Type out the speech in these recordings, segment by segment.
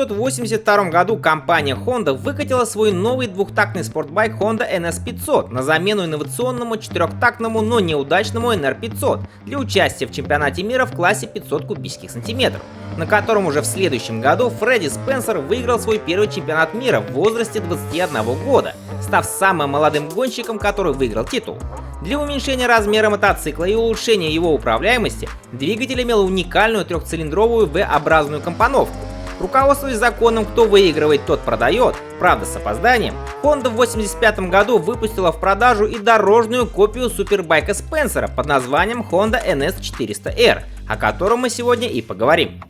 1982 году компания Honda выкатила свой новый двухтактный спортбайк Honda NS500 на замену инновационному четырехтактному, но неудачному NR500 для участия в чемпионате мира в классе 500 кубических сантиметров, на котором уже в следующем году Фредди Спенсер выиграл свой первый чемпионат мира в возрасте 21 года, став самым молодым гонщиком, который выиграл титул. Для уменьшения размера мотоцикла и улучшения его управляемости двигатель имел уникальную трехцилиндровую V-образную компоновку. Руководствуясь законом «кто выигрывает, тот продает», правда с опозданием, Honda в 1985 году выпустила в продажу и дорожную копию супербайка Спенсера под названием Honda NS400R, о котором мы сегодня и поговорим.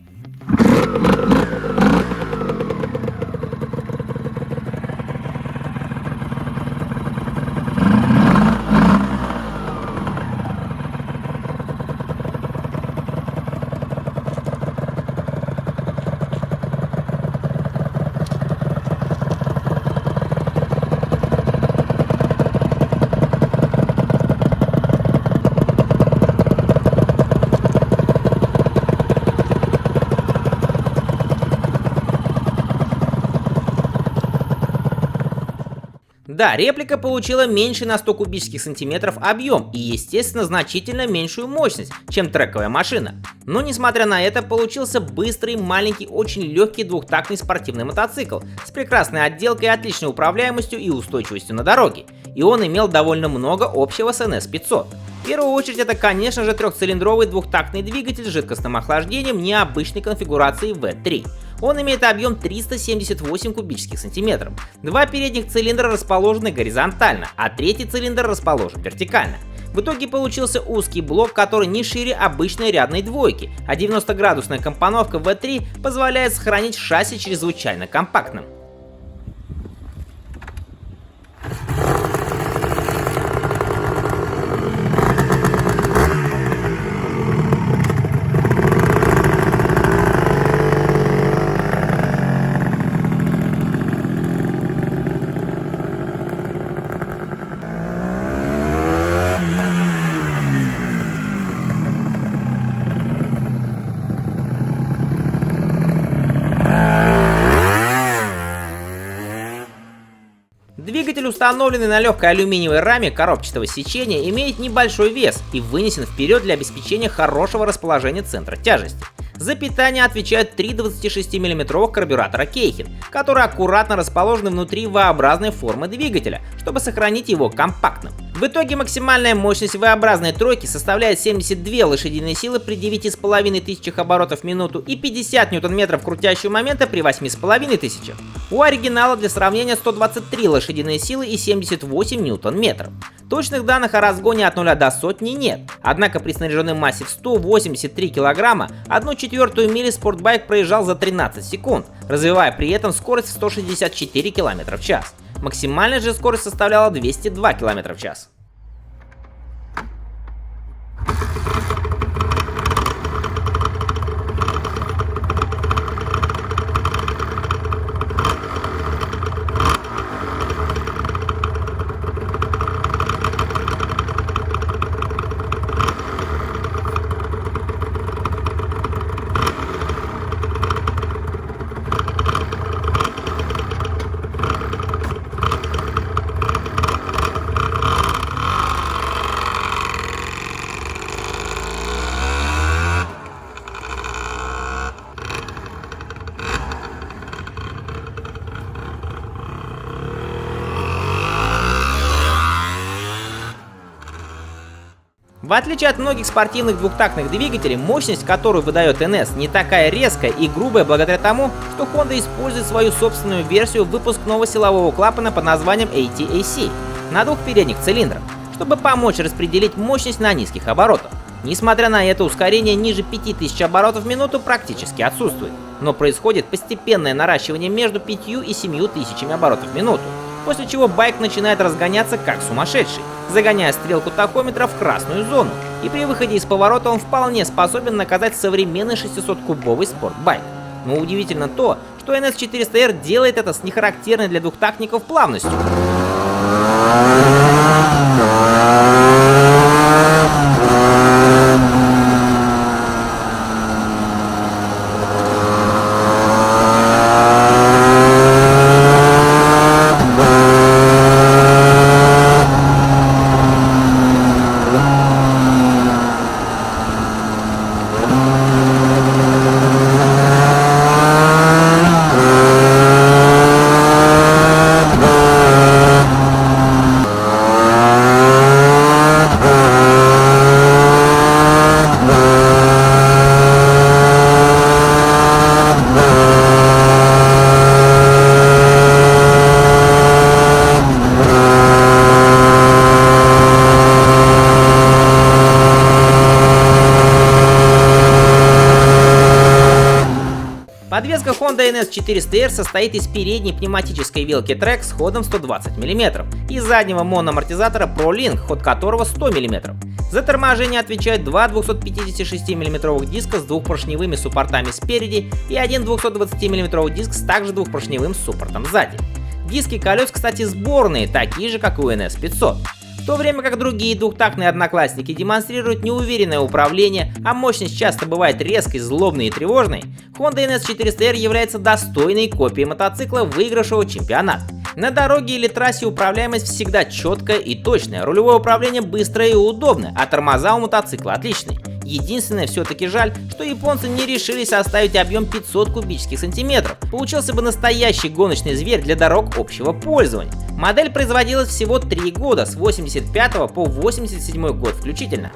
Да, реплика получила меньше на 100 кубических сантиметров объем и, естественно, значительно меньшую мощность, чем трековая машина. Но, несмотря на это, получился быстрый, маленький, очень легкий двухтактный спортивный мотоцикл с прекрасной отделкой, отличной управляемостью и устойчивостью на дороге. И он имел довольно много общего с NS500. В первую очередь это, конечно же, трехцилиндровый двухтактный двигатель с жидкостным охлаждением необычной конфигурации V3. Он имеет объем 378 кубических сантиметров. Два передних цилиндра расположены горизонтально, а третий цилиндр расположен вертикально. В итоге получился узкий блок, который не шире обычной рядной двойки, а 90-градусная компоновка V3 позволяет сохранить шасси чрезвычайно компактным. Двигатель, установленный на легкой алюминиевой раме коробчатого сечения, имеет небольшой вес и вынесен вперед для обеспечения хорошего расположения центра тяжести. За питание отвечают три 26 мм карбюратора Кейхен, которые аккуратно расположены внутри V-образной формы двигателя, чтобы сохранить его компактным. В итоге максимальная мощность V-образной тройки составляет 72 лошадиные силы при 9500 оборотов в минуту и 50 Нм крутящего момента при 8500. У оригинала для сравнения 123 лошадиные силы и 78 Нм. Точных данных о разгоне от 0 до сотни нет, однако при снаряженной массе в 183 кг 1/4 мили спортбайк проезжал за 13 секунд, развивая при этом скорость в 164 км в час. Максимальная же скорость составляла 202 км в час. В отличие от многих спортивных двухтактных двигателей, мощность, которую выдает NS, не такая резкая и грубая благодаря тому, что Honda использует свою собственную версию выпускного силового клапана под названием AT-AC на двух передних цилиндрах, чтобы помочь распределить мощность на низких оборотах. Несмотря на это, ускорение ниже 5000 оборотов в минуту практически отсутствует, но происходит постепенное наращивание между 5 и 7000 оборотов в минуту, после чего байк начинает разгоняться как сумасшедший, загоняя стрелку тахометра в красную зону, и при выходе из поворота он вполне способен наказать современный 600-кубовый спортбайк. Но удивительно то, что NS400R делает это с нехарактерной для двухтактников плавностью. Подвеска Honda NS400R состоит из передней пневматической вилки Trek с ходом 120 мм и заднего моноамортизатора ProLink, ход которого 100 мм. За торможение отвечают два 256 мм диска с двухпоршневыми суппортами спереди и один 220 мм диск с также двухпоршневым суппортом сзади. Диски колес, кстати, сборные, такие же, как у NS500. В то время как другие двухтактные одноклассники демонстрируют неуверенное управление, а мощность часто бывает резкой, злобной и тревожной, Honda NS400R является достойной копией мотоцикла, выигравшего чемпионат. На дороге или трассе управляемость всегда четкая и точная, рулевое управление быстрое и удобное, а тормоза у мотоцикла отличные. Единственное, все-таки жаль, что японцы не решились оставить объем 500 кубических сантиметров. Получился бы настоящий гоночный зверь для дорог общего пользования. Модель производилась всего 3 года, с 85 по 87 год включительно.